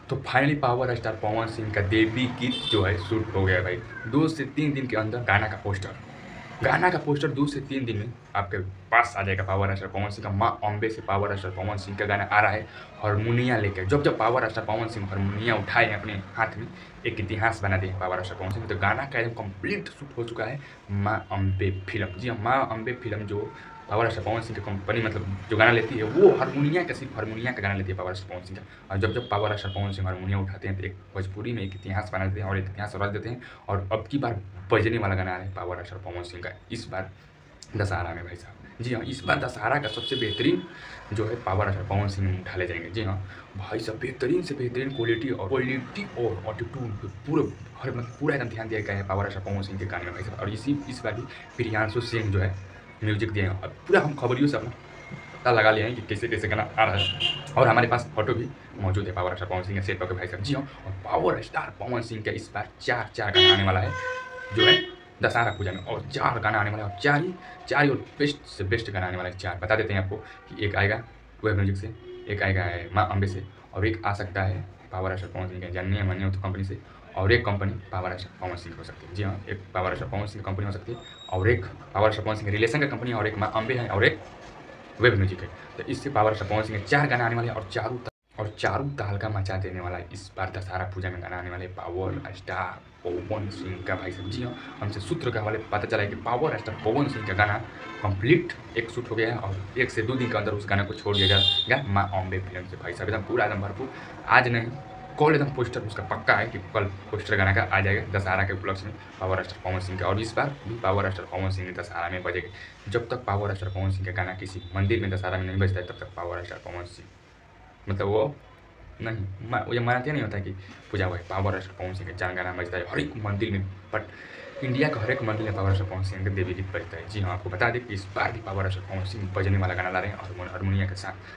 तो finally power star Pawan Singh का देवी गीत जो है शूट हो गया भाई। 2 से 3 दिन के अंदर गाना का पोस्टर 2 से 3 दिन में आपके पास आ जाएगा। पावर स्टार पवन सिंह का माँ अम्बे से पावर स्टार पवन सिंह का गाना आ रहा है हारमोनिया लेकर। जब पावर स्टार पवन सिंह हारमोनिया उठाए अपने हाथ में, एक इतिहास बना दिए पावर स्टार पवन सिंह। तो गाना का एकदम कंप्लीट शूट हो चुका है माँ अम्बे फिल्म। जी हाँ, माँ अम्बे फिल्म जो पावर स्टार पवन सिंह की कंपनी मतलब जो गाना लेती है वो हारमोनिया का, सिर्फ हारमोनिया का गाना लेती है पावर स्टार पवन सिंह का। और जब पावर स्टार पवन सिंह हारमोनिया उठाते हैं तो एक भोजपुरी में एक इतिहास बना देते हैं और एक इतिहास रच देते हैं। और अब की बार बजने वाला गाना है पावर स्टार पवन सिंह का इस बार दशहरा में भाई साहब। जी हाँ, इस बार दशहरा का सबसे बेहतरीन जो है पावर स्टार पवन सिंह उठा ले जाएंगे। जी हाँ भाई साहब, बेहतरीन से बेहतरीन क्वालिटी और एटीट्यूड पे पूरा एकदम ध्यान दिया गया है पावर स्टार पवन सिंह के गाने में भाई साहब। और इस बार भी प्रियांशु सिंह जो है म्यूजिक दिए हैं। अब पूरा हम खबरियों से अपना पता लगा लिए हैं कि कैसे कैसे गाना आ रहा है। और हमारे पास फोटो भी मौजूद है पावर स्टार पवन सिंह के सेट पर भाई साहब। जी हाँ, और पावर स्टार पवन सिंह का इस बार चार गाना आने वाला है जो है दशहरा पूजा में। और 4 गाना आने वाला है और चार ही और बेस्ट से बेस्ट गाना आने वाला है। 4 बता देते हैं आपको कि एक आएगा वेब म्यूजिक से, एक आएगा है माँ अम्बे से, और एक आ सकता है पावर स्टार पवन सिंह के जानिए मानिए तो कंपनी से, और एक company power star Pawan Singh हो सकती है। जी हाँ, एक power star Pawan Singh company हो सकती है और एक power star Pawan Singh relation का कंपनी है, और एक माँ अम्बे है और एक वेब म्यूजिक है। तो इससे पावर स्टार पवन सिंह के 4 गाना आने वाले हैं और चारों ताल का मचा देने वाला है। इस बार दशहरा पूजा में गाना आने वाले पावर स्टार पवन सिंह का भाई साहब। जी हाँ, हमसे सूत्र के हवाले पता चला है कि पावर स्टार पवन सिंह का गाना कंप्लीट एक शूट हो गया है और 1 से 2 दिन के अंदर उस गाना को छोड़ दिया जाएगा माँ अम्बे फिल्म से भाई साहब। एकदम पूरा एकदम भरपूर, आज नहीं कल एकदम पोस्टर उसका पक्का है कि कल पोस्टर गाना का आ जाएगा दशहरा के उपलक्ष्य में पावर स्टार पवन सिंह का। और इस बार भी पावर स्टार पवन सिंह दशहरा में बजेगा। जब तक पावर स्टार पवन सिंह का गाना किसी मंदिर में दशहरा में नहीं बजता है तब तक पावर स्टार पवन सिंह मतलब वो नहीं वो ये मानते नहीं होता है कि पूजा हुआ है पावर स्टार पवन सिंह का 4 गाना बजता है हर एक मंदिर में। बट इंडिया का हर एक मंदिर में पावर स्टार पवन सिंह का देवी गीत बजता है। जी हाँ, आपको बता दें कि इस बार भी पावर स्टार पवन सिंह बजने वाला गाना ला रहे हैं और हारमोनिया के साथ।